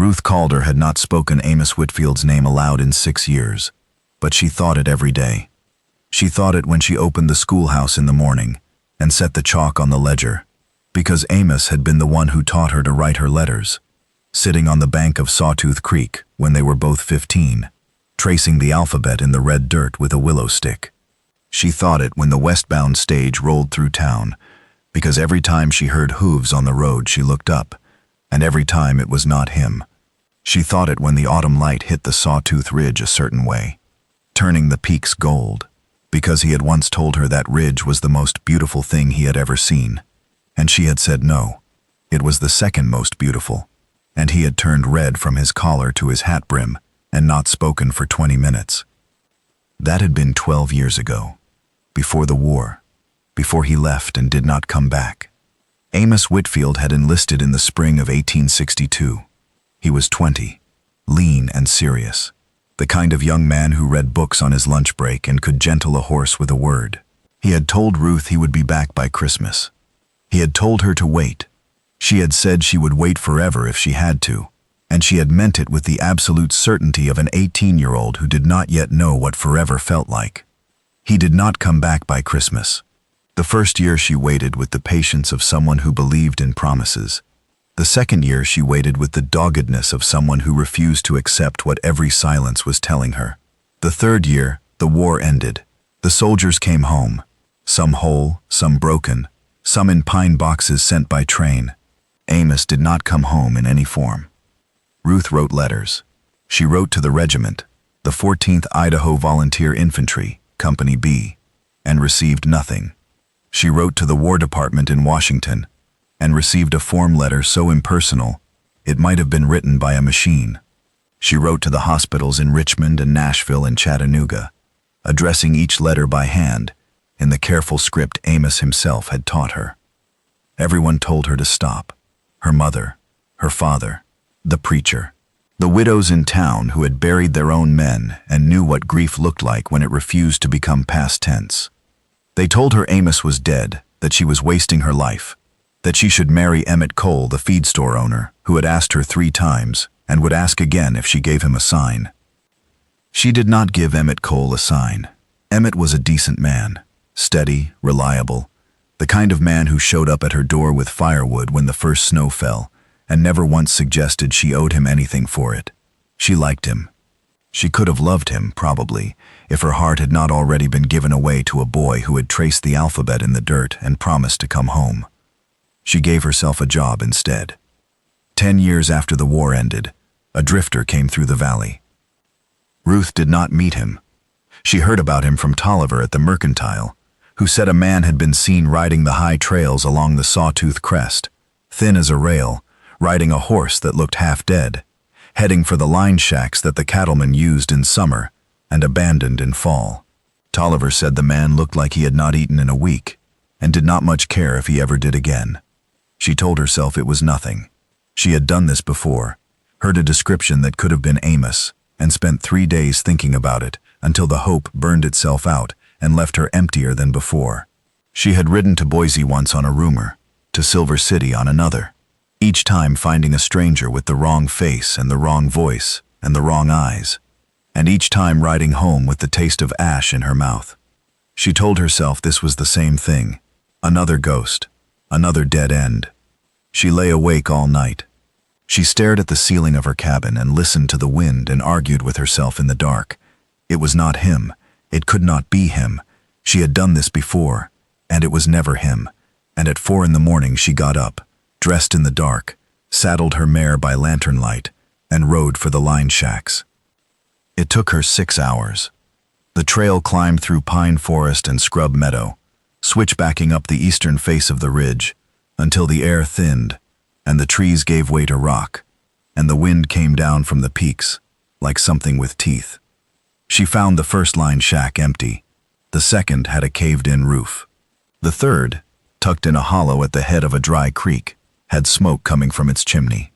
Ruth Calder had not spoken Amos Whitfield's name aloud in 6 years, but she thought it every day. She thought it when she opened the schoolhouse in the morning and set the chalk on the ledger, because Amos had been the one who taught her to write her letters, sitting on the bank of Sawtooth Creek when they were both 15, tracing the alphabet in the red dirt with a willow stick. She thought it when the westbound stage rolled through town, because every time she heard hooves on the road she looked up, and every time it was not him. She thought it when the autumn light hit the Sawtooth Ridge a certain way, turning the peaks gold, because he had once told her that ridge was the most beautiful thing he had ever seen, and she had said no, it was the second most beautiful, and he had turned red from his collar to his hat brim and not spoken for 20 minutes. That had been 12 years ago, before the war, before he left and did not come back. Amos Whitfield had enlisted in the spring of 1862. He was 20, lean and serious, the kind of young man who read books on his lunch break and could gentle a horse with a word. He had told Ruth he would be back by Christmas. He had told her to wait. She had said she would wait forever if she had to, and she had meant it with the absolute certainty of an 18-year-old who did not yet know what forever felt like. He did not come back by Christmas. The first year she waited with the patience of someone who believed in promises. The second year she waited with the doggedness of someone who refused to accept what every silence was telling her. The third year, the war ended. The soldiers came home, some whole, some broken, some in pine boxes sent by train. Amos did not come home in any form. Ruth wrote letters. She wrote to the regiment, the 14th Idaho Volunteer Infantry, Company B, and received nothing. She wrote to the War Department in Washington and received a form letter so impersonal it might have been written by a machine. She wrote to the hospitals in Richmond and Nashville and Chattanooga, addressing each letter by hand in the careful script Amos himself had taught her. Everyone told her to stop. Her mother, her father, the preacher, the widows in town who had buried their own men and knew what grief looked like when it refused to become past tense. They told her Amos was dead, that she was wasting her life, that she should marry Emmett Cole, the feed store owner, who had asked her 3 times and would ask again if she gave him a sign. She did not give Emmett Cole a sign. Emmett was a decent man, steady, reliable, the kind of man who showed up at her door with firewood when the first snow fell and never once suggested she owed him anything for it. She liked him. She could have loved him, probably, if her heart had not already been given away to a boy who had traced the alphabet in the dirt and promised to come home. She gave herself a job instead. 10 years after the war ended, a drifter came through the valley. Ruth did not meet him. She heard about him from Tolliver at the Mercantile, who said a man had been seen riding the high trails along the Sawtooth Crest, thin as a rail, riding a horse that looked half dead, heading for the line shacks that the cattlemen used in summer and abandoned in fall. Tolliver said the man looked like he had not eaten in a week and did not much care if he ever did again. She told herself it was nothing. She had done this before, heard a description that could have been Amos, and spent 3 days thinking about it until the hope burned itself out and left her emptier than before. She had ridden to Boise once on a rumor, to Silver City on another, each time finding a stranger with the wrong face and the wrong voice and the wrong eyes, and each time riding home with the taste of ash in her mouth. She told herself this was the same thing, another ghost, another dead end. She lay awake all night. She stared at the ceiling of her cabin and listened to the wind and argued with herself in the dark. It was not him. It could not be him. She had done this before, and it was never him. And at 4 a.m. she got up, dressed in the dark, saddled her mare by lantern light, and rode for the line shacks. It took her 6 hours. The trail climbed through pine forest and scrub meadow, switchbacking up the eastern face of the ridge, until the air thinned, and the trees gave way to rock, and the wind came down from the peaks, like something with teeth. She found the first line shack empty. The second had a caved-in roof. The third, tucked in a hollow at the head of a dry creek, had smoke coming from its chimney.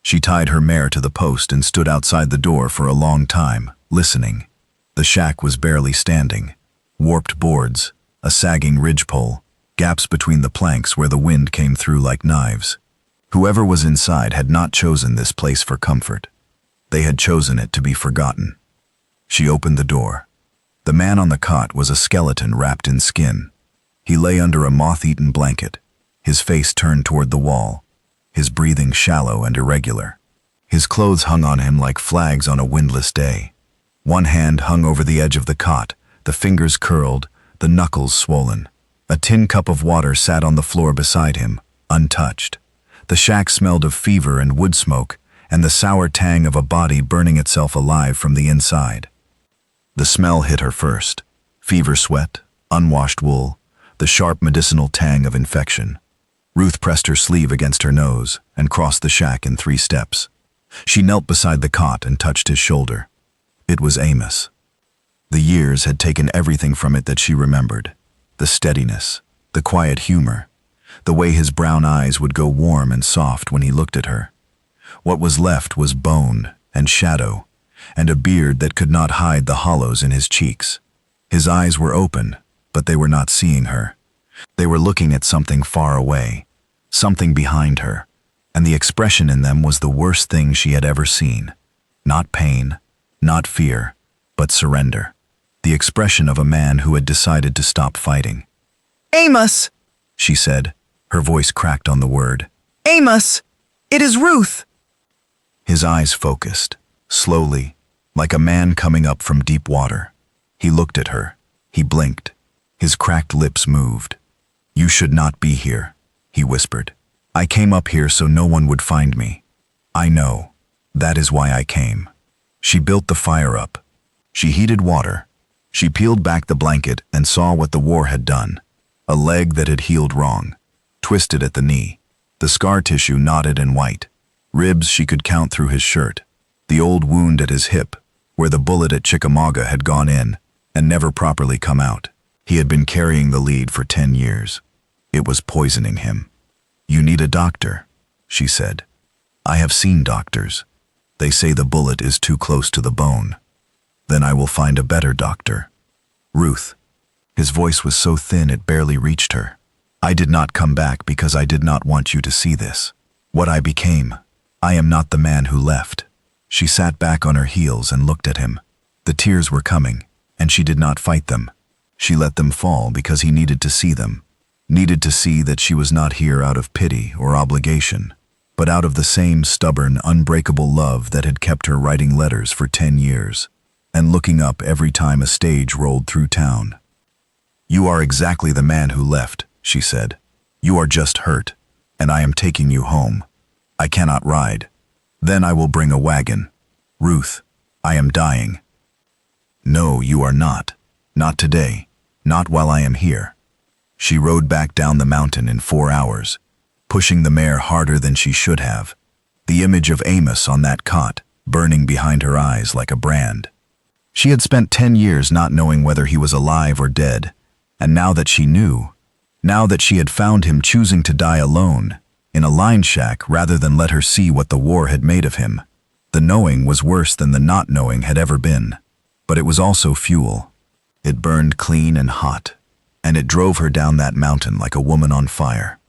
She tied her mare to the post and stood outside the door for a long time, listening. The shack was barely standing. Warped boards, a sagging ridgepole, gaps between the planks where the wind came through like knives. Whoever was inside had not chosen this place for comfort. They had chosen it to be forgotten. She opened the door. The man on the cot was a skeleton wrapped in skin. He lay under a moth-eaten blanket, his face turned toward the wall, his breathing shallow and irregular. His clothes hung on him like flags on a windless day. One hand hung over the edge of the cot, the fingers curled, the knuckles swollen. A tin cup of water sat on the floor beside him, untouched. The shack smelled of fever and wood smoke, and the sour tang of a body burning itself alive from the inside. The smell hit her first. Fever sweat, unwashed wool, the sharp medicinal tang of infection. Ruth pressed her sleeve against her nose and crossed the shack in 3 steps. She knelt beside the cot and touched his shoulder. It was Amos. The years had taken everything from it that she remembered. The steadiness, the quiet humor, the way his brown eyes would go warm and soft when he looked at her. What was left was bone and shadow, and a beard that could not hide the hollows in his cheeks. His eyes were open, but they were not seeing her. They were looking at something far away, something behind her, and the expression in them was the worst thing she had ever seen. Not pain, not fear, but surrender. The expression of a man who had decided to stop fighting. "Amos!" she said, her voice cracked on the word. "Amos! It is Ruth!" His eyes focused, slowly, like a man coming up from deep water. He looked at her. He blinked. His cracked lips moved. "You should not be here," he whispered. "I came up here so no one would find me. I know. That is why I came." She built the fire up. She heated water. She peeled back the blanket and saw what the war had done. A leg that had healed wrong, twisted at the knee. The scar tissue knotted and white. Ribs she could count through his shirt. The old wound at his hip, where the bullet at Chickamauga had gone in and never properly come out. He had been carrying the lead for 10 years. It was poisoning him. "You need a doctor," she said. "I have seen doctors. They say the bullet is too close to the bone. Then I will find a better doctor." "Ruth." His voice was so thin it barely reached her. "I did not come back because I did not want you to see this. What I became. I am not the man who left." She sat back on her heels and looked at him. The tears were coming, and she did not fight them. She let them fall because he needed to see them. Needed to see that she was not here out of pity or obligation, but out of the same stubborn, unbreakable love that had kept her writing letters for 10 years. And looking up every time a stage rolled through town. "You are exactly the man who left," she said. "You are just hurt, and I am taking you home. I cannot ride. Then I will bring a wagon. Ruth, I am dying." "No, you are not. Not today. Not while I am here." She rode back down the mountain in 4 hours, pushing the mare harder than she should have. The image of Amos on that cot, burning behind her eyes like a brand. She had spent 10 years not knowing whether he was alive or dead, and now that she knew, now that she had found him choosing to die alone, in a line shack rather than let her see what the war had made of him, the knowing was worse than the not knowing had ever been. But it was also fuel. It burned clean and hot, and it drove her down that mountain like a woman on fire.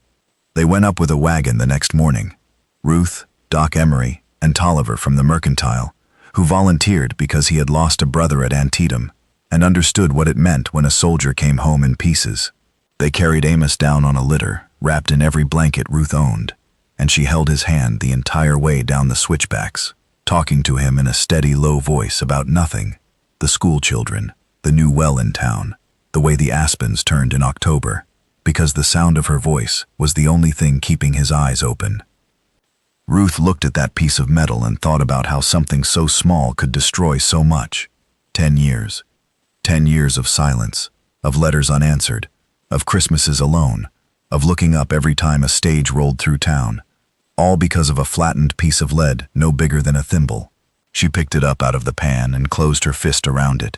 They went up with a wagon the next morning. Ruth, Doc Emery, and Tolliver from the Mercantile, who volunteered because he had lost a brother at Antietam and understood what it meant when a soldier came home in pieces. They carried Amos down on a litter, wrapped in every blanket Ruth owned, and she held his hand the entire way down the switchbacks, talking to him in a steady, low voice about nothing, the school children, the new well in town, the way the aspens turned in October, because the sound of her voice was the only thing keeping his eyes open. Ruth looked at that piece of metal and thought about how something so small could destroy so much. 10 years. 10 years of silence, of letters unanswered, of Christmases alone, of looking up every time a stage rolled through town, all because of a flattened piece of lead no bigger than a thimble. She picked it up out of the pan and closed her fist around it,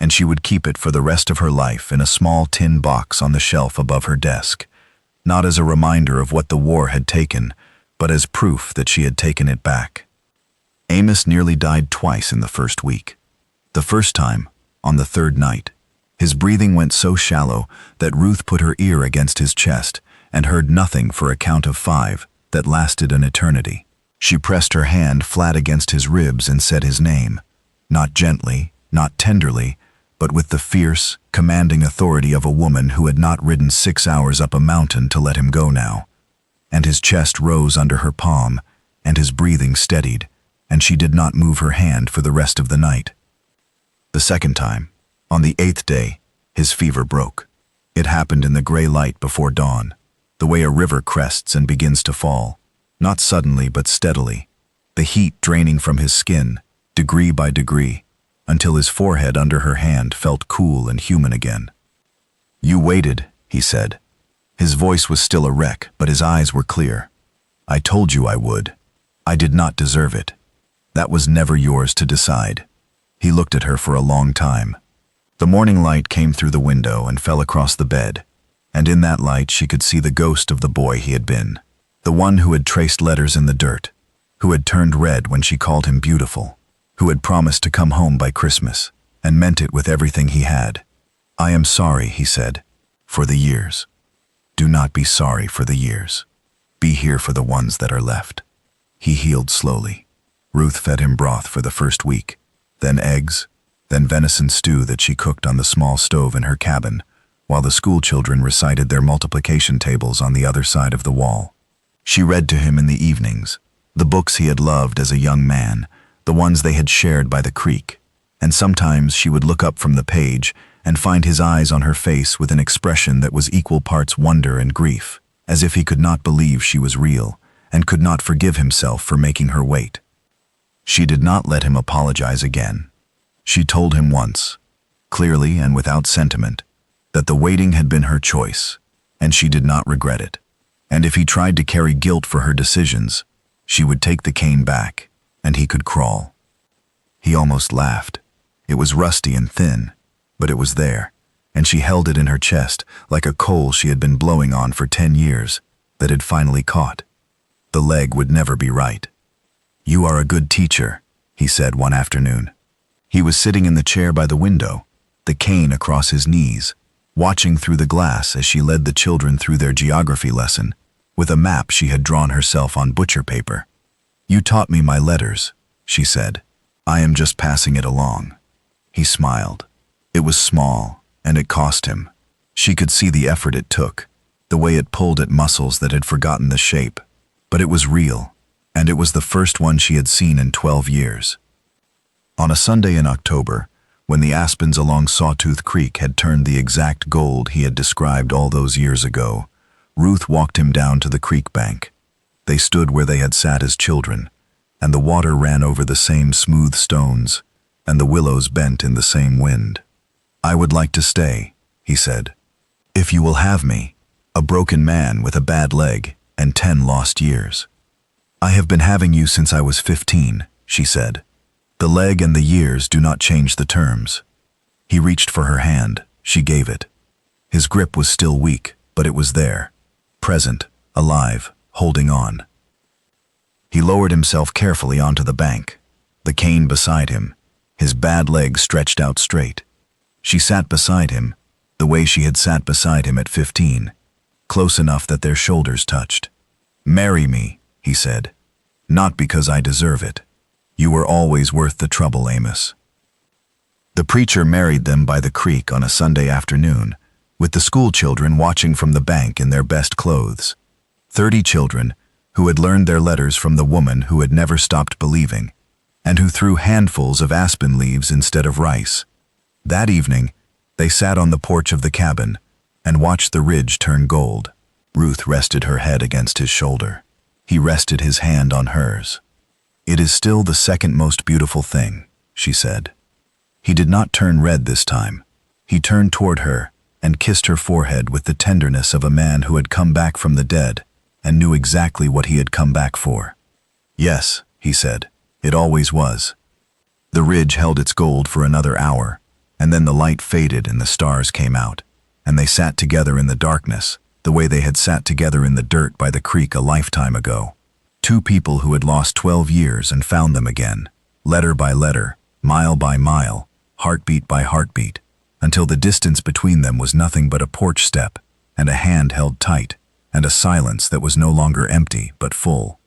and she would keep it for the rest of her life in a small tin box on the shelf above her desk, not as a reminder of what the war had taken, but as proof that she had taken it back. Amos nearly died twice in the first week. The first time, on the 3rd night, his breathing went so shallow that Ruth put her ear against his chest and heard nothing for a count of 5, that lasted an eternity. She pressed her hand flat against his ribs and said his name, not gently, not tenderly, but with the fierce, commanding authority of a woman who had not ridden 6 hours up a mountain to let him go now. And his chest rose under her palm, and his breathing steadied, and she did not move her hand for the rest of the night. The second time, on the 8th day, his fever broke. It happened in the gray light before dawn, the way a river crests and begins to fall, not suddenly but steadily, the heat draining from his skin, degree by degree, until his forehead under her hand felt cool and human again. "You waited," he said. His voice was still a wreck, but his eyes were clear. "I told you I would. I did not deserve it. That was never yours to decide." He looked at her for a long time. The morning light came through the window and fell across the bed, and in that light she could see the ghost of the boy he had been, the one who had traced letters in the dirt, who had turned red when she called him beautiful, who had promised to come home by Christmas, and meant it with everything he had. "I am sorry," he said, "for the years. Do not be sorry for the years. Be here for the ones that are left." He healed slowly. Ruth fed him broth for the first week, then eggs, then venison stew that she cooked on the small stove in her cabin, while the school children recited their multiplication tables on the other side of the wall. She read to him in the evenings, the books he had loved as a young man, the ones they had shared by the creek, and sometimes she would look up from the page and find his eyes on her face with an expression that was equal parts wonder and grief, as if he could not believe she was real and could not forgive himself for making her wait. She did not let him apologize again. She told him once, clearly and without sentiment, that the waiting had been her choice, and she did not regret it. And if he tried to carry guilt for her decisions, she would take the cane back, and he could crawl. He almost laughed. It was rusty and thin, but it was there, and she held it in her chest like a coal she had been blowing on for 10 years that had finally caught. The leg would never be right. "You are a good teacher," he said one afternoon. He was sitting in the chair by the window, the cane across his knees, watching through the glass as she led the children through their geography lesson, with a map she had drawn herself on butcher paper. "You taught me my letters," she said. "I am just passing it along." He smiled. It was small, and it cost him. She could see the effort it took, the way it pulled at muscles that had forgotten the shape. But it was real, and it was the first one she had seen in 12 years. On a Sunday in October, when the aspens along Sawtooth Creek had turned the exact gold he had described all those years ago, Ruth walked him down to the creek bank. They stood where they had sat as children, and the water ran over the same smooth stones, and the willows bent in the same wind. "I would like to stay," he said. "If you will have me, a broken man with a bad leg and 10 lost years." "I have been having you since I was 15, she said. "The leg and the years do not change the terms." He reached for her hand. She gave it. His grip was still weak, but it was there, present, alive, holding on. He lowered himself carefully onto the bank, the cane beside him, his bad leg stretched out straight. She sat beside him, the way she had sat beside him at 15, close enough that their shoulders touched. "Marry me," he said. "Not because I deserve it. You were always worth the trouble, Amos." The preacher married them by the creek on a Sunday afternoon, with the school children watching from the bank in their best clothes. 30 children who had learned their letters from the woman who had never stopped believing, and who threw handfuls of aspen leaves instead of rice. That evening, they sat on the porch of the cabin and watched the ridge turn gold. Ruth rested her head against his shoulder. He rested his hand on hers. "It is still the second most beautiful thing," she said. He did not turn red this time. He turned toward her and kissed her forehead with the tenderness of a man who had come back from the dead and knew exactly what he had come back for. "Yes," he said, "it always was." The ridge held its gold for another hour, and then the light faded and the stars came out, and they sat together in the darkness, the way they had sat together in the dirt by the creek a lifetime ago. Two people who had lost 12 years and found them again, letter by letter, mile by mile, heartbeat by heartbeat, until the distance between them was nothing but a porch step and a hand held tight, and a silence that was no longer empty but full.